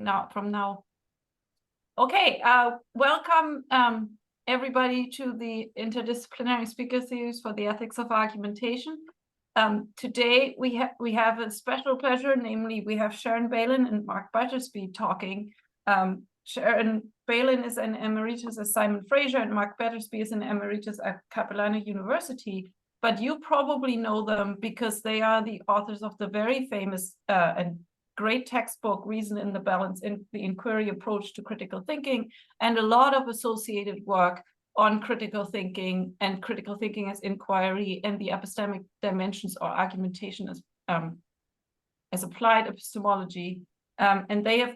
from now. Okay, welcome everybody to the Interdisciplinary Speaker Series for the Ethics of Argumentation. Today we have a special pleasure, namely we have Sharon Bailin and Mark Battersby talking. Sharon Bailin is an emeritus at Simon Fraser and Mark Battersby is an emeritus at Capilano University. But you probably know them because they are the authors of the very famous and great textbook, Reason in the Balance, in the Inquiry Approach to Critical Thinking, and a lot of associated work on critical thinking and critical thinking as inquiry and the epistemic dimensions or argumentation as applied epistemology. And they have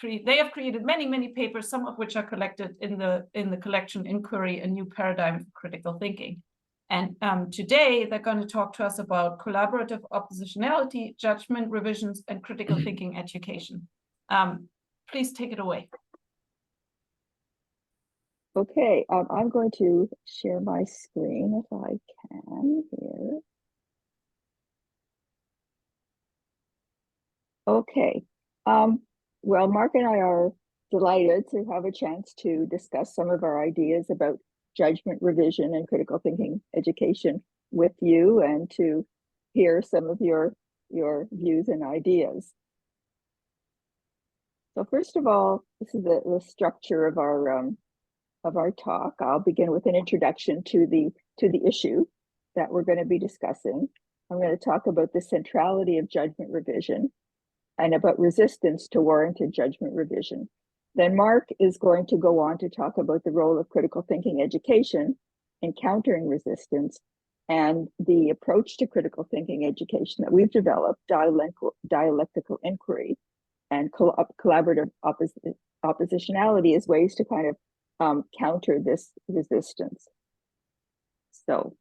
they have created many papers, some of which are collected in the collection Inquiry, a New Paradigm for Critical Thinking. And today they're going to talk to us about collaborative oppositionality, judgment revisions, and critical thinking education. Please take it away. Okay, I'm going to share my screen if I can here. Okay. Well, Mark and I are delighted to have a chance to discuss some of our ideas about judgment revision and critical thinking education with you and to hear some of your views and ideas. So first of all, this is the structure of our talk. I'll begin with an introduction to the issue that we're going to be discussing. I'm going to talk about the centrality of judgment revision and about resistance to warranted judgment revision. Then Mark is going to go on to talk about the role of critical thinking education in countering resistance and the approach to critical thinking education that we've developed, dialectical inquiry and collaborative oppositionality as ways to kind of counter this resistance. So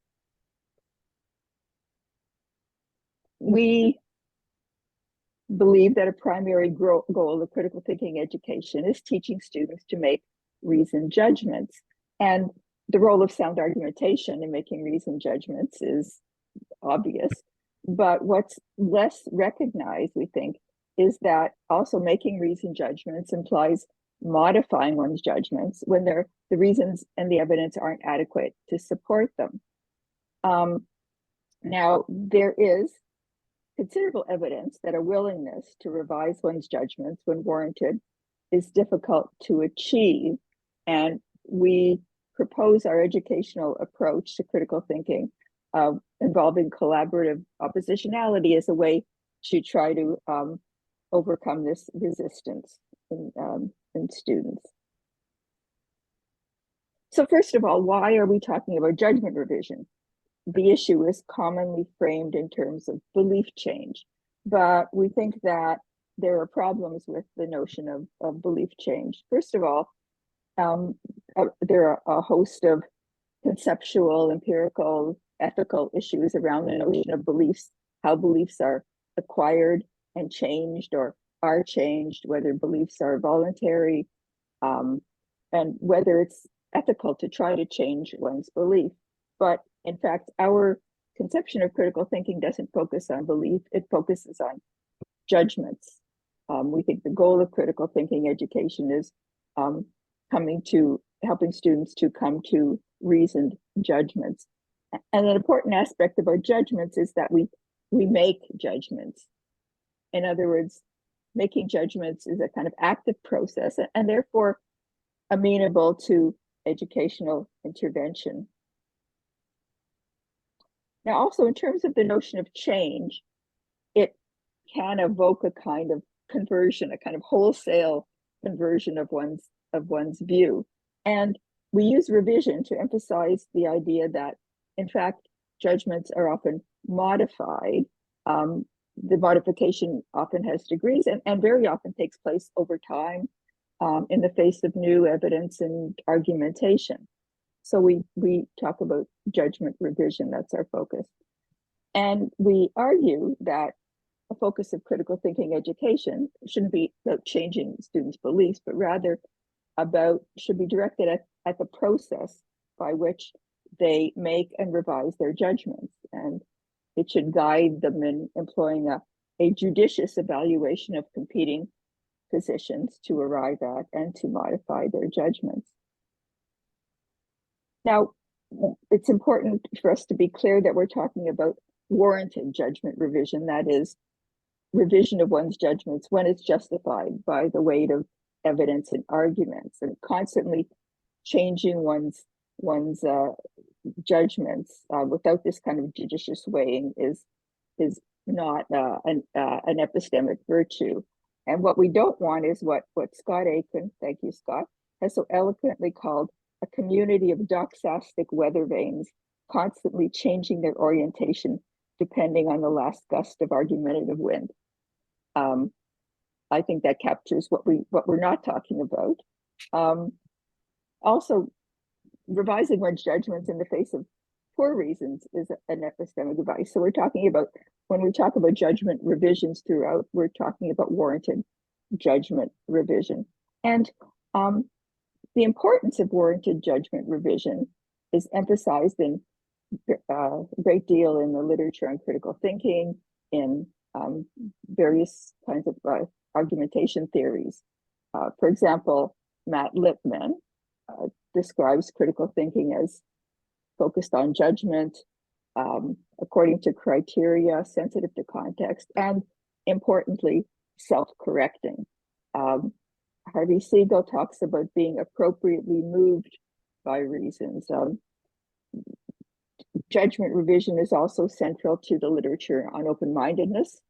we believe that a primary goal of critical thinking education is teaching students to make reasoned judgments. And the role of sound argumentation in making reasoned judgments is obvious. But what's less recognized, we think, is that also making reasoned judgments implies modifying one's judgments when the reasons and the evidence aren't adequate to support them. Now, there is considerable evidence that a willingness to revise one's judgments when warranted is difficult to achieve. And we propose our educational approach to critical thinking involving collaborative oppositionality as a way to try to overcome this resistance in students. So first of all, why are we talking about judgment revision? The issue is commonly framed in terms of belief change, but we think that there are problems with the notion of belief change. First of all, there are a host of conceptual, empirical, ethical issues around the notion of beliefs, how beliefs are acquired and changed or are changed, whether beliefs are voluntary, and whether it's ethical to try to change one's belief. But in fact, our conception of critical thinking doesn't focus on belief, it focuses on judgments. We think the goal of critical thinking education is helping students to come to reasoned judgments. And an important aspect of our judgments is that we make judgments. In other words, making judgments is a kind of active process and therefore amenable to educational intervention. Now, also in terms of the notion of change, it can evoke a kind of conversion, a kind of wholesale conversion of one's view. And we use revision to emphasize the idea that, in fact, judgments are often modified. The modification often has degrees and very often takes place over time in the face of new evidence and argumentation. So we talk about judgment revision, that's our focus. And we argue that a focus of critical thinking education shouldn't be about changing students' beliefs, but rather should be directed at the process by which they make and revise their judgments. And it should guide them in employing a judicious evaluation of competing positions to arrive at and to modify their judgments. Now, it's important for us to be clear that we're talking about warranted judgment revision, that is, revision of one's judgments when it's justified by the weight of evidence and arguments, and constantly changing one's judgments without this kind of judicious weighing is not an epistemic virtue. And what we don't want is what Scott Aiken, thank you, Scott, has so eloquently called a community of doxastic weather vanes, constantly changing their orientation depending on the last gust of argumentative wind. I think that captures what we're not talking about. Also, revising one's judgments in the face of poor reasons is an epistemic device. So we're talking about, when we talk about judgment revisions throughout, we're talking about warranted judgment revision. And the importance of warranted judgment revision is emphasized in a great deal in the literature on critical thinking, in various kinds of argumentation theories. For example, Matt Lipman describes critical thinking as focused on judgment, according to criteria, sensitive to context, and importantly, self-correcting. Harvey Siegel talks about being appropriately moved by reasons. Judgment revision is also central to the literature on open-mindedness.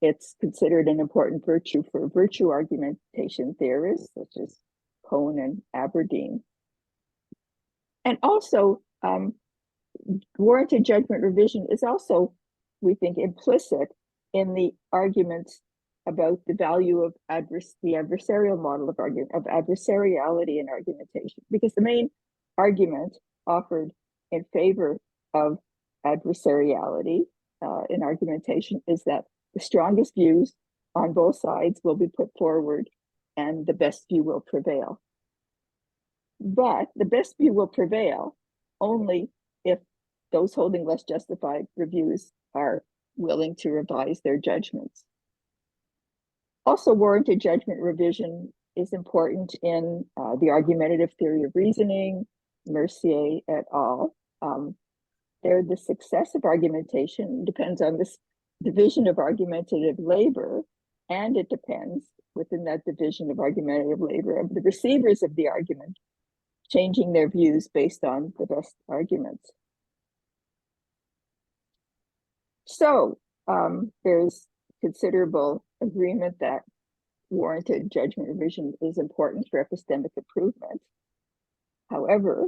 It's considered an important virtue for virtue argumentation theorists, such as Cohn and Aberdeen. And also, warranted judgment revision is also, we think, implicit in the arguments about the value of the adversarial model of argument, of adversariality in argumentation, because the main argument offered in favor of adversariality in argumentation is that the strongest views on both sides will be put forward and the best view will prevail. But the best view will prevail only if those holding less justified reviews are willing to revise their judgments. Also, warranted judgment revision is important in the argumentative theory of reasoning, Mercier et al. There, the success of argumentation depends on this division of argumentative labor, and it depends within that division of argumentative labor of the receivers of the argument changing their views based on the best arguments. So there's considerable agreement that warranted judgment revision is important for epistemic improvement. However,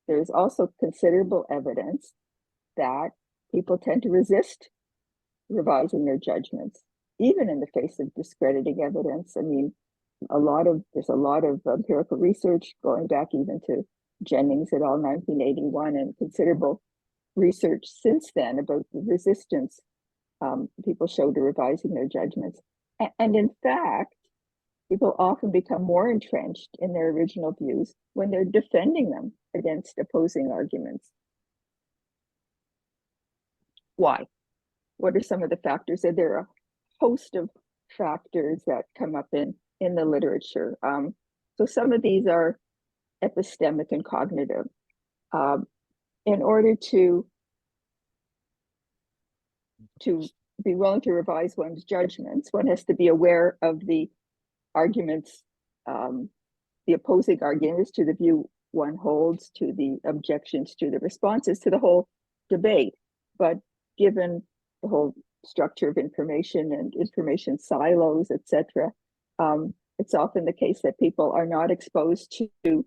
there's also considerable evidence that people tend to resist revising their judgments, even in the face of discrediting evidence. I mean, there's a lot of empirical research going back even to Jennings et al. 1981, and considerable research since then about the resistance people show to revising their judgments. And in fact, people often become more entrenched in their original views when they're defending them against opposing arguments. Why? What are some of the factors? There are a host of factors that come up in the literature. So some of these are epistemic and cognitive. In order to be willing to revise one's judgments, one has to be aware of the arguments, the opposing arguments to the view one holds, to the objections, to the responses, to the whole debate. But given the whole structure of information and information silos, etc., it's often the case that people are not exposed to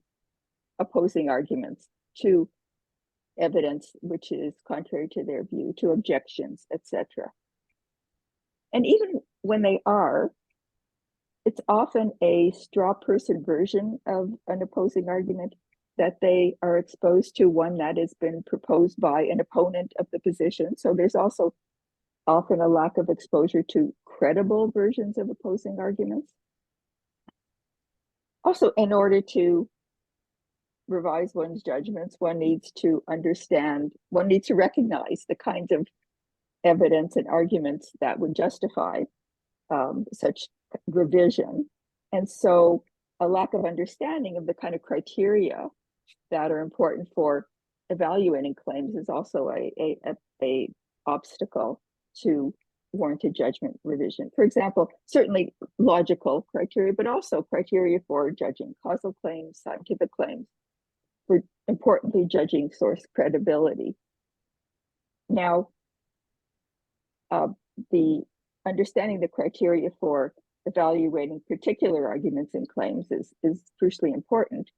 opposing arguments, to evidence which is contrary to their view, to objections, etc. And even when they are, it's often a straw person version of an opposing argument that they are exposed to, one that has been proposed by an opponent of the position. So there's also often a lack of exposure to credible versions of opposing arguments. Also, in order to revise one's judgments, one needs to understand, one needs to recognize the kinds of evidence and arguments that would justify such revision. And so a lack of understanding of the kind of criteria that are important for evaluating claims is also a obstacle to warranted judgment revision. For example, certainly logical criteria, but also criteria for judging causal claims, scientific claims, for importantly judging source credibility. Now, the understanding the criteria for evaluating particular arguments and claims is crucially important,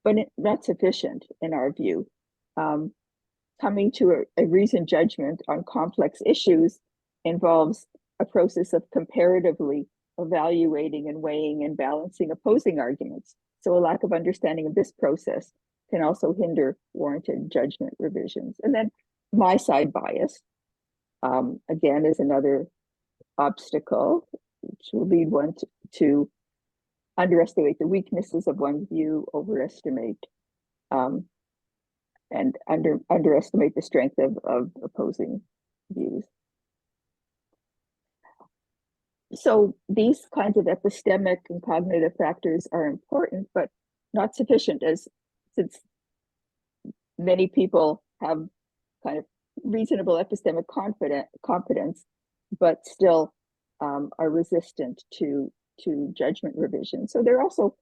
but not sufficient in our view. Coming to a reasoned judgment on complex issues involves a process of comparatively evaluating and weighing and balancing opposing arguments. So a lack of understanding of this process can also hinder warranted judgment revisions. And then my side bias, again, is another obstacle, which will lead one to underestimate the weaknesses of one's view, overestimate and underestimate the strength of opposing views. So these kinds of epistemic and cognitive factors are important, but not sufficient, since many people have kind of reasonable epistemic competence, but still are resistant to judgment revision. So there are also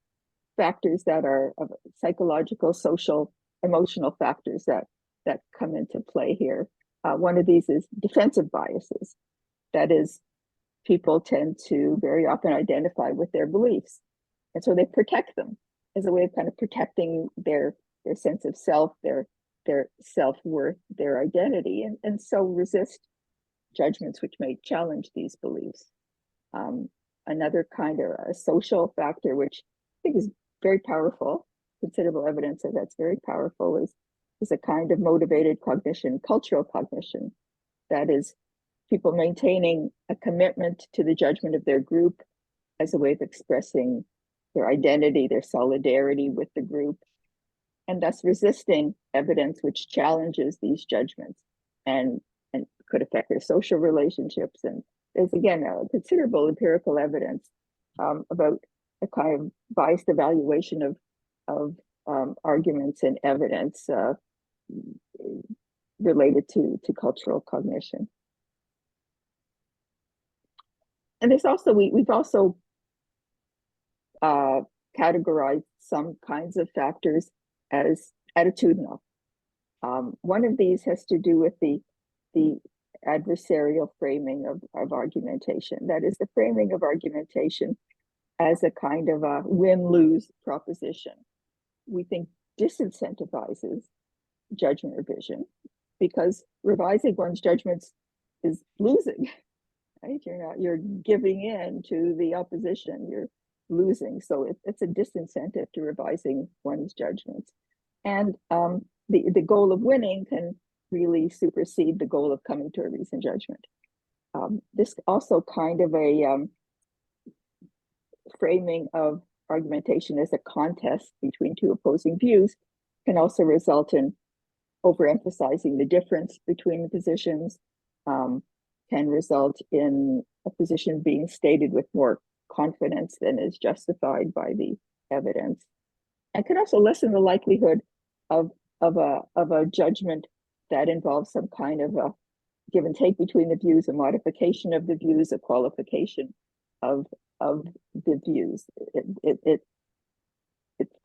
factors that are of psychological, social, emotional factors that come into play here. One of these is defensive biases. That is, people tend to very often identify with their beliefs, and so they protect them as a way of kind of protecting their sense of self, their self-worth, their identity, and so resist judgments which may challenge these beliefs. Another kind of a social factor, which I think is very powerful, considerable evidence that that's very powerful, is a kind of motivated cognition, cultural cognition. That is, people maintaining a commitment to the judgment of their group as a way of expressing their identity, their solidarity with the group, and thus resisting evidence which challenges these judgments and could affect their social relationships. And there's, again, a considerable empirical evidence about a kind of biased evaluation of arguments and evidence related to cultural cognition. And there's also, we've also categorized some kinds of factors as attitudinal. One of these has to do with the adversarial framing of argumentation. That is, the framing of argumentation as a kind of a win-lose proposition. We think disincentivizes judgment revision, because revising one's judgments is losing, right? You're giving in to the opposition, you're losing. So it's a disincentive to revising one's judgments. And the goal of winning can really supersede the goal of coming to a reasoned judgment. This also kind of a framing of argumentation as a contest between two opposing views can also result in overemphasizing the difference between the positions, can result in a position being stated with more confidence than is justified by the evidence, and can also lessen the likelihood of a judgment that involves some kind of a give and take between the views, a modification of the views, a qualification of the views. It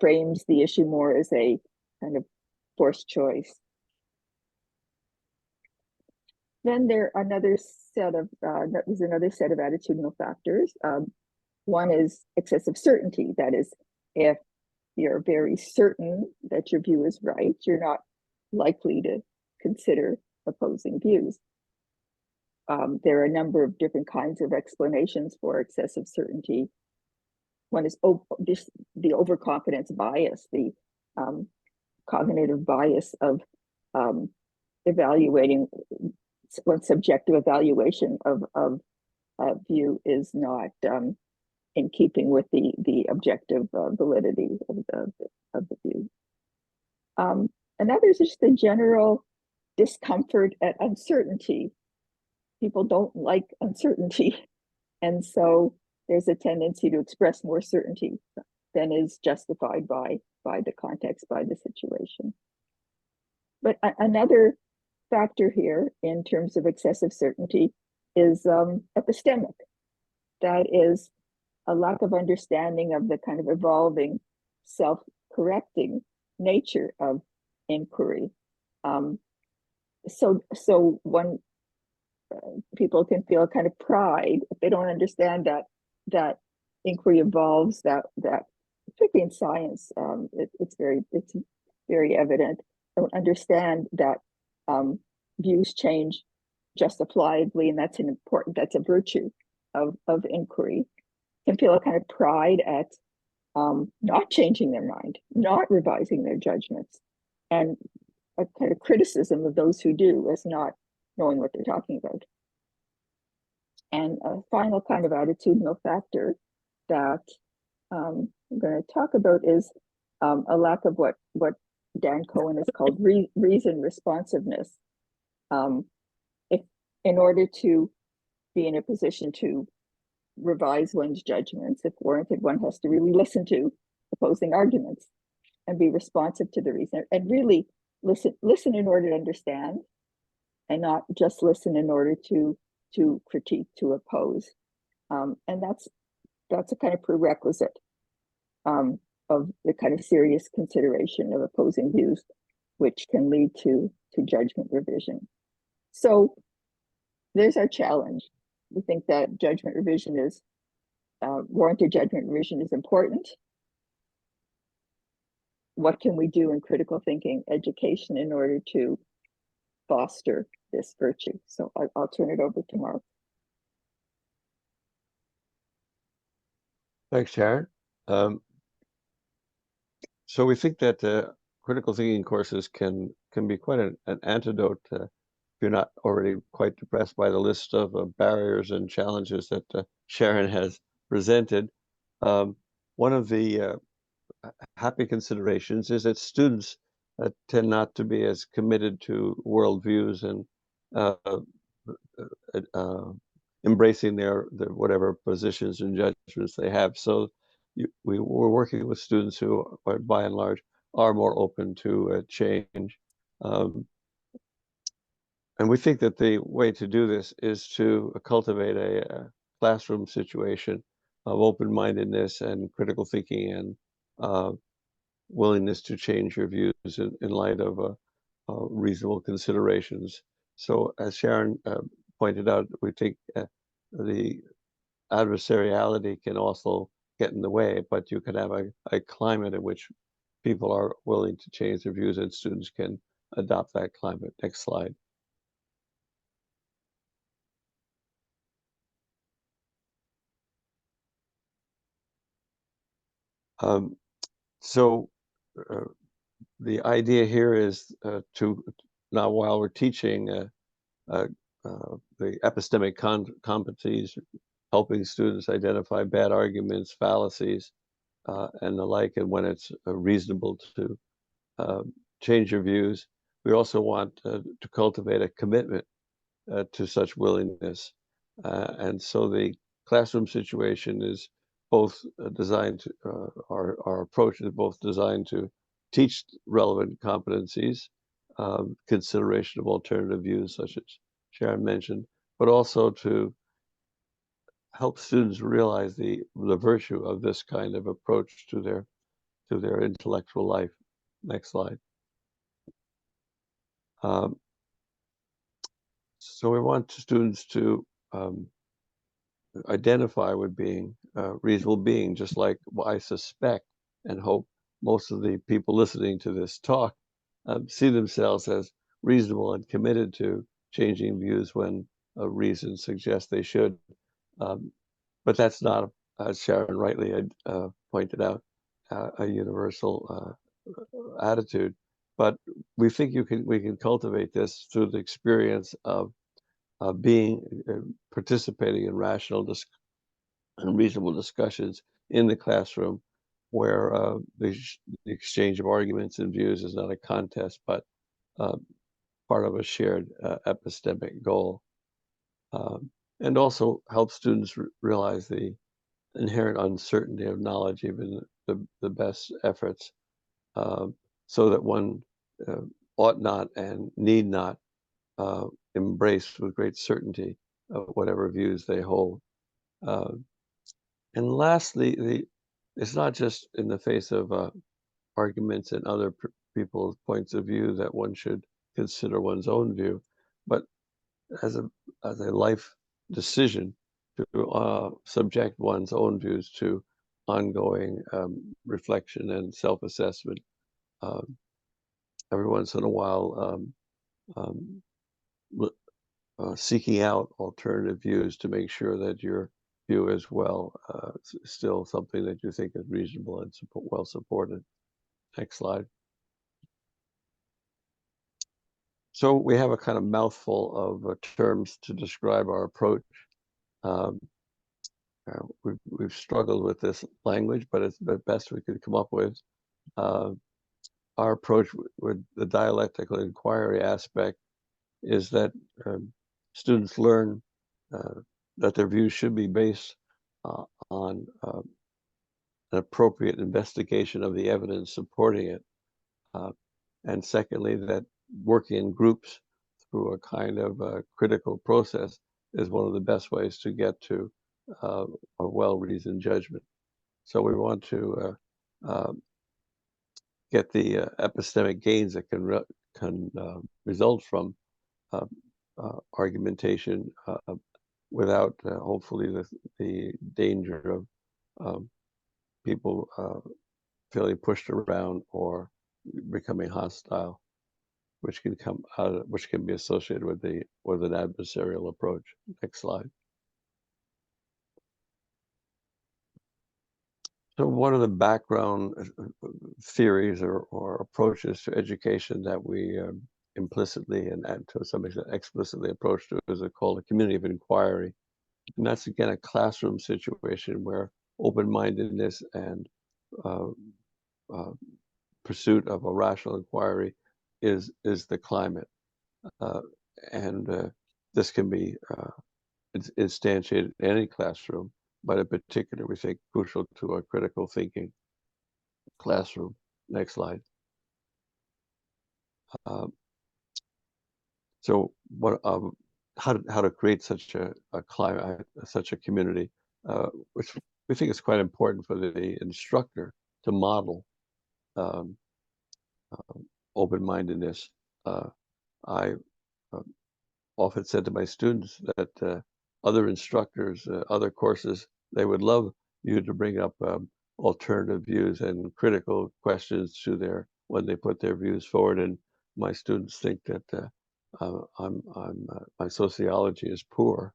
frames the issue more as a kind of forced choice. Then there's another set of attitudinal factors. One is excessive certainty. That is, if you're very certain that your view is right, you're not likely to consider opposing views. There are a number of different kinds of explanations for excessive certainty. One is the overconfidence bias, the cognitive bias of evaluating one's subjective evaluation of view is not in keeping with the objective validity of the view. Another is just the general discomfort at uncertainty people don't like uncertainty. And so there's a tendency to express more certainty than is justified by the context, by the situation. But another factor here in terms of excessive certainty is epistemic. That is a lack of understanding of the kind of evolving, self-correcting nature of inquiry. So one people can feel a kind of pride if they don't understand that inquiry evolves, that particularly in science, it's very evident. Don't understand that views change justifiably, and that's a virtue of inquiry. Can feel a kind of pride at not changing their mind, not revising their judgments, and a kind of criticism of those who do as not knowing what they're talking about. And a final kind of attitudinal factor that I'm going to talk about is a lack of what Dan Cohen has called reason responsiveness. If in order to be in a position to revise one's judgments, if warranted, one has to really listen to opposing arguments and be responsive to the reason, and really listen in order to understand, and not just listen in order to critique, to oppose. And that's a kind of prerequisite of the kind of serious consideration of opposing views, which can lead to judgment revision. So there's our challenge. We think that judgment revision is warranted judgment revision is important. What can we do in critical thinking education in order to foster this virtue? So I'll turn it over to Mark. Thanks, Sharon. So we think that critical thinking courses can be quite an antidote if you're not already quite depressed by the list of barriers and challenges that Sharon has presented. One of the happy considerations is that students tend not to be as committed to worldviews and embracing their whatever positions and judgments they have. So we're working with students who are, by and large, are more open to change. And we think that the way to do this is to cultivate a classroom situation of open-mindedness and critical thinking and willingness to change your views in light of reasonable considerations. So as Sharon pointed out, we think the adversariality can also get in the way, but you can have a climate in which people are willing to change their views and students can adopt that climate. Next slide. So the idea here is to now, while we're teaching the epistemic competencies, helping students identify bad arguments, fallacies, and the like, and when it's reasonable to change your views, we also want to cultivate a commitment to such willingness. And so the classroom situation is both designed to, our approach is both designed to teach relevant competencies, consideration of alternative views, such as Sharon mentioned, but also to help students realize the virtue of this kind of approach to their intellectual life. Next slide. So we want students to identify with being a reasonable being, just like I suspect and hope most of the people listening to this talk see themselves as reasonable and committed to changing views when a reason suggests they should. But that's not, as Sharon rightly pointed out, a universal attitude. But we think we can cultivate this through the experience of participating in rational and reasonable discussions in the classroom, where the exchange of arguments and views is not a contest, but part of a shared epistemic goal. and also help students realize the inherent uncertainty of knowledge, even the best efforts, so that one ought not and need not embrace with great certainty whatever views they hold. And lastly, it's not just in the face of arguments and other people's points of view that one should consider one's own view, but as a life decision to subject one's own views to ongoing reflection and self-assessment. Every once in a while, seeking out alternative views to make sure that your view is still something that you think is reasonable and well supported. Next slide. So we have a kind of mouthful of terms to describe our approach. We've struggled with this language, but it's the best we could come up with. Our approach with the dialectical inquiry aspect is that students learn that their views should be based on an appropriate investigation of the evidence supporting it. And secondly, that working in groups through a kind of critical process is one of the best ways to get to a well-reasoned judgment. So we want to get the epistemic gains that can result from argumentation without hopefully the danger of people feeling pushed around or becoming hostile, which can be associated with an adversarial approach. Next slide. So what are the background theories or approaches to education that we implicitly and to some extent explicitly approach to is called a community of inquiry? And that's again a classroom situation where open-mindedness and pursuit of a rational inquiry is the climate, and this can be instantiated in any classroom, but in particular we think crucial to a critical thinking classroom. Next slide. So what how to create such a climate, such a community, which we think is quite important for the instructor to model open-mindedness. I often said to my students that other instructors, other courses, they would love you to bring up alternative views and critical questions to when they put their views forward. And my students think that my sociology is poor.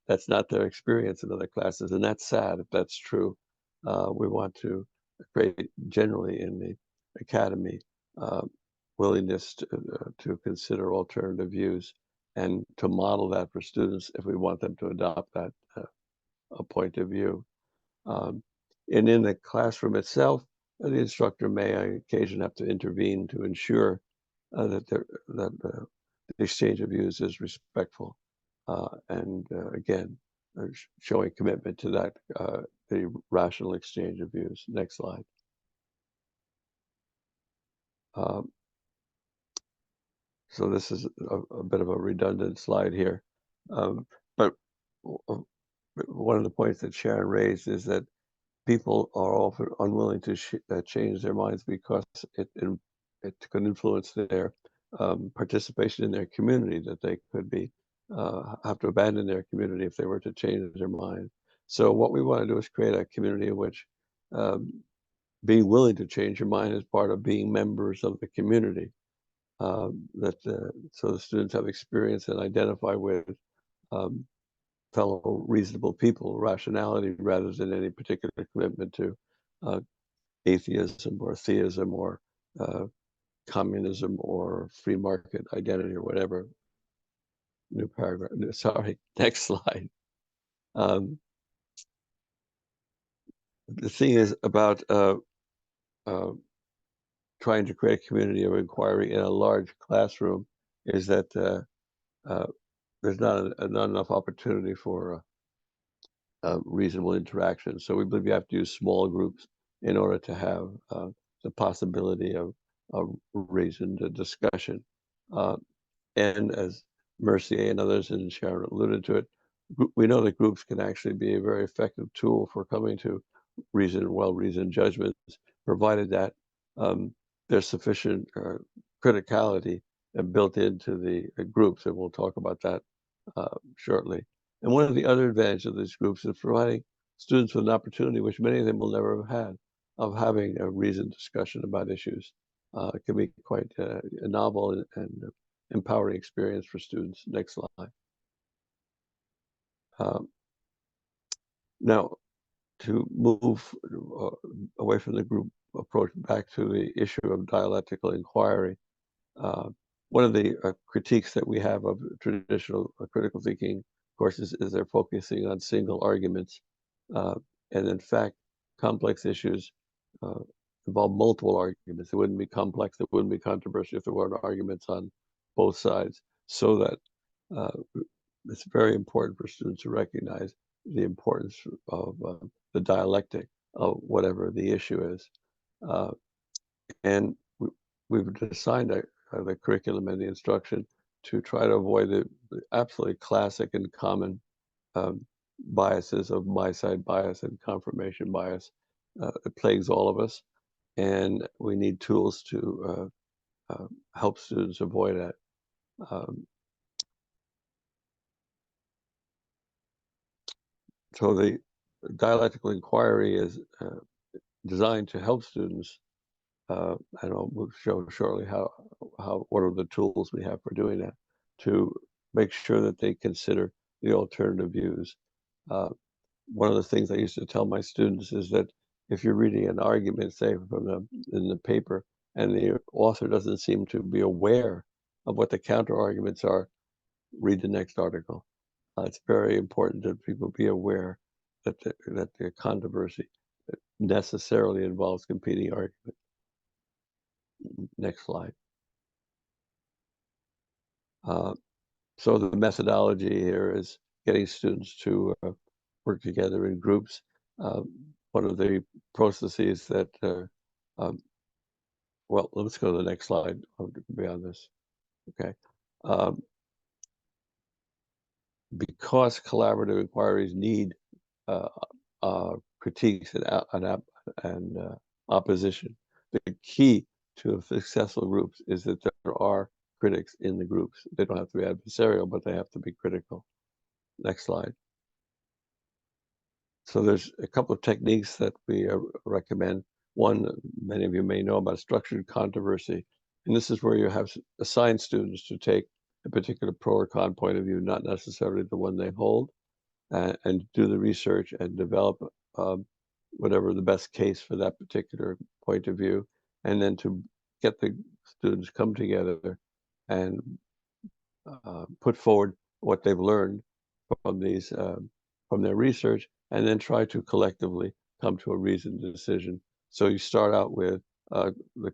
That's not their experience in other classes, and that's sad if that's true. We want to create generally in the academy willingness to consider alternative views and to model that for students if we want them to adopt that a point of view. And in the classroom itself, the instructor may on occasion have to intervene to ensure that the exchange of views is respectful, and again, showing commitment to that the rational exchange of views. Next slide. So this is a bit of a redundant slide here, but one of the points that Sharon raised is that people are often unwilling to change their minds because it could influence their participation in their community, that they could have to abandon their community if they were to change their mind. So what we want to do is create a community in which being willing to change your mind is part of being members of the community. So the students have experience and identify with fellow reasonable people, rationality, rather than any particular commitment to atheism or theism or communism or free market identity or whatever. New paragraph. Sorry, next slide. The thing is about trying to create a community of inquiry in a large classroom is that there's not enough opportunity for reasonable interaction. So we believe you have to use small groups in order to have the possibility of a reasoned discussion. And as Mercier and others and Sharon alluded to it, we know that groups can actually be a very effective tool for coming to well-reasoned judgments, provided that there's sufficient criticality built into the groups, and we'll talk about that shortly. And one of the other advantages of these groups is providing students with an opportunity, which many of them will never have had, of having a reasoned discussion about issues. It can be quite a novel and empowering experience for students. Next slide. Now, to move away from the group approach back to the issue of dialectical inquiry, one of the critiques that we have of traditional critical thinking courses is they're focusing on single arguments. And in fact, complex issues involve multiple arguments. It wouldn't be complex, it wouldn't be controversial if there weren't arguments on both sides. So that it's very important for students to recognize the importance of the dialectic of whatever the issue is. And we've designed the curriculum and the instruction to try to avoid the absolutely classic and common biases of my-side bias and confirmation bias. It plagues all of us, and we need tools to help students avoid that. So the dialectical inquiry is designed to help students, and we'll show shortly what are the tools we have for doing that, to make sure that they consider the alternative views. One of the things I used to tell my students is that if you're reading an argument, say in the paper, and the author doesn't seem to be aware of what the counter arguments are, read the next article. It's very important that people be aware that the controversy necessarily involves competing arguments. Next slide. So the methodology here is getting students to work together in groups. One of the processes that, well, let's go to the next slide. I'll be on this. Okay. Because collaborative inquiries need critiques and opposition, the key to successful groups is that there are critics in the groups. They don't have to be adversarial, but they have to be critical. Next slide. So there's a couple of techniques that we recommend. One, many of you may know about structured controversy. And this is where you have assigned students to take a particular pro or con point of view, not necessarily the one they hold, and do the research and develop whatever the best case for that particular point of view. And then to get the students come together and put forward what they've learned from these from their research, and then try to collectively come to a reasoned decision. So you start out with the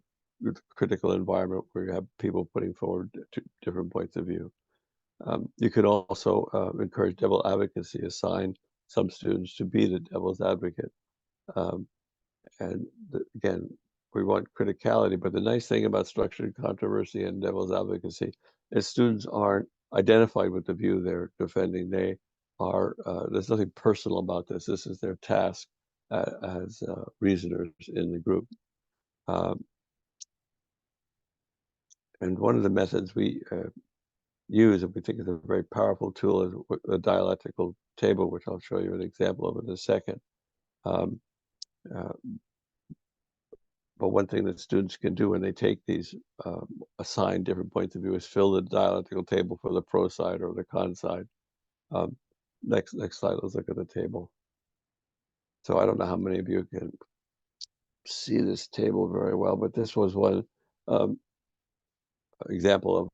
critical environment where you have people putting forward different points of view. You could also encourage devil advocacy, assign some students to be the devil's advocate. Again, we want criticality, but the nice thing about structured controversy and devil's advocacy is students aren't identified with the view they're defending. They are, there's nothing personal about this. This is their task as reasoners in the group. And one of the methods we use, and we think is a very powerful tool, is the dialectical table, which I'll show you an example of in a second. But one thing that students can do when they take these assigned different points of view is fill the dialectical table for the pro side or the con side. Next slide, let's look at the table. So I don't know how many of you can see this table very well, but this was one example of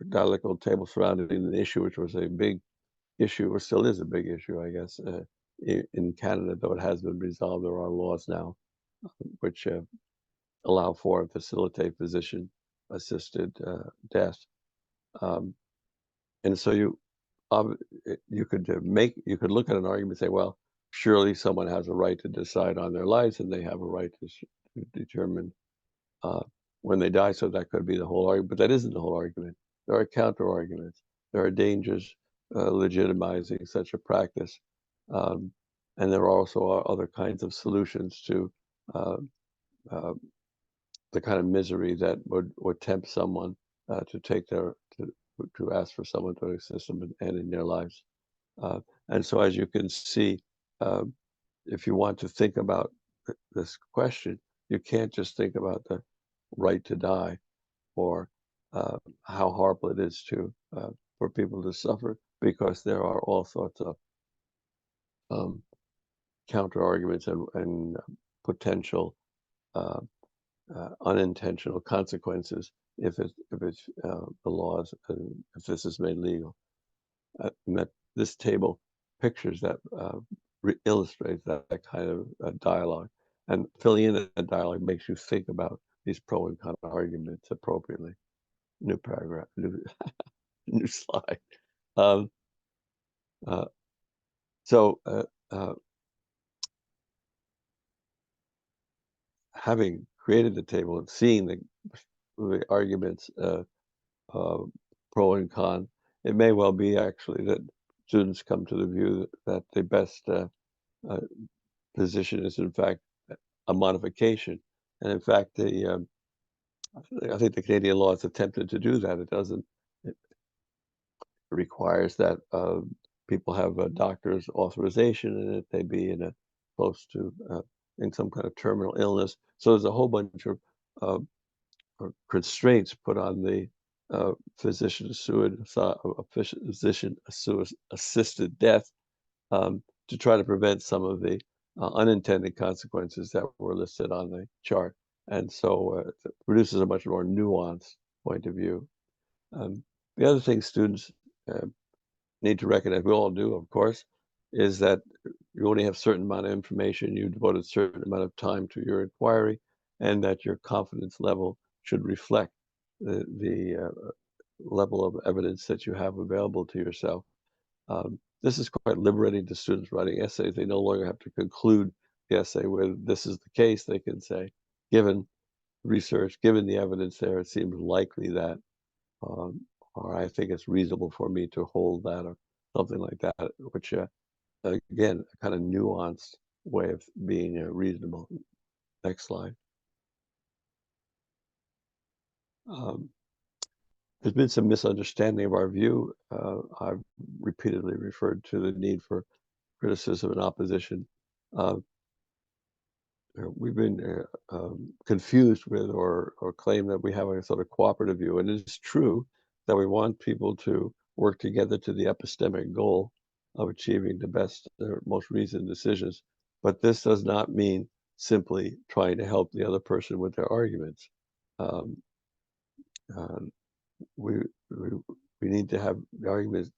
a dialectical table surrounding an issue, which was a big issue, or still is a big issue, I guess, in Canada, though it has been resolved. There are laws now which allow for and facilitate physician-assisted death. And so you could you could look at an argument and say, well, surely someone has a right to decide on their lives, and they have a right to determine when they die. So that could be the whole argument, but that isn't the whole argument. There are counter arguments. There are dangers legitimizing such a practice, and there also are other kinds of solutions to uh, uh, the kind of misery that would tempt someone to take to ask for someone to assist them in their lives. And so, as you can see, uh, if you want to think about this question, you can't just think about the right to die or how horrible it is for people to suffer, because there are all sorts of counter arguments and potential uh, unintentional consequences if it's the laws and if this is made legal. And that this table pictures that illustrates that kind of dialogue, and filling in that dialogue makes you think about these pro and con arguments appropriately. New paragraph, new slide. Um, uh, so having created the table and seeing the arguments pro and con, it may well be actually that students come to the view that the best position is in fact a modification. And in fact, I think the Canadian law has attempted to do that. It requires that people have a doctor's authorization and that they be close to in some kind of terminal illness. So there's a whole bunch of constraints put on the physician assisted death to try to prevent some of the unintended consequences that were listed on the chart. And so it produces a much more nuanced point of view. The other thing students need to recognize, we all do, of course, is that you only have a certain amount of information, you devote a certain amount of time to your inquiry, and that your confidence level should reflect the level of evidence that you have available to yourself. This is quite liberating to students writing essays. They no longer have to conclude the essay with this is the case. They can say, given research, given the evidence there, it seems likely that, or I think it's reasonable for me to hold that, or something like that, which again, a kind of nuanced way of being reasonable. Next slide. There's been some misunderstanding of our view. I've repeatedly referred to the need for criticism and opposition. We've been confused with or claim that we have a sort of cooperative view. And it's true that we want people to work together to the epistemic goal of achieving the best, most reasoned decisions. But this does not mean simply trying to help the other person with their arguments. Um, we, we, we need to have the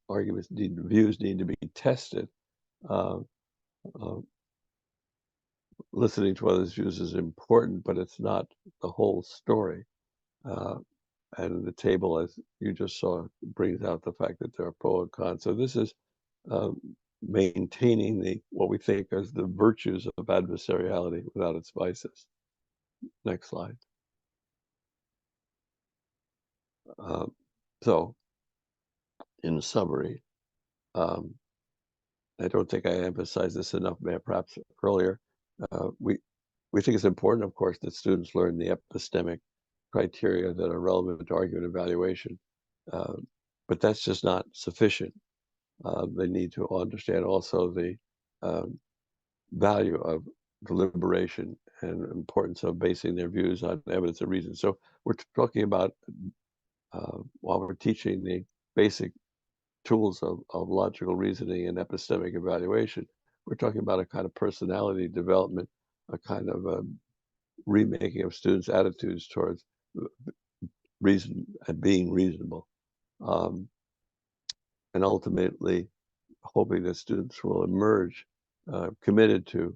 views need to be tested. Listening to others' views is important, but it's not the whole story. And the table, as you just saw, brings out the fact that there are pro and cons. So this is maintaining what we think as the virtues of adversariality without its vices. Next slide. So, in summary, I don't think I emphasized this enough, perhaps earlier. We think it's important, of course, that students learn the epistemic criteria that are relevant to argument evaluation, but that's just not sufficient. They need to understand also the value of deliberation and importance of basing their views on evidence and reason. So we're talking about, while we're teaching the basic tools of logical reasoning and epistemic evaluation, we're talking about a kind of personality development, a kind of remaking of students' attitudes towards reason and being reasonable, and ultimately hoping that students will emerge committed to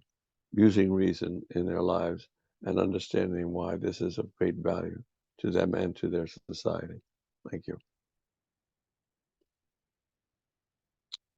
using reason in their lives and understanding why this is of great value to them and to their society. Thank you.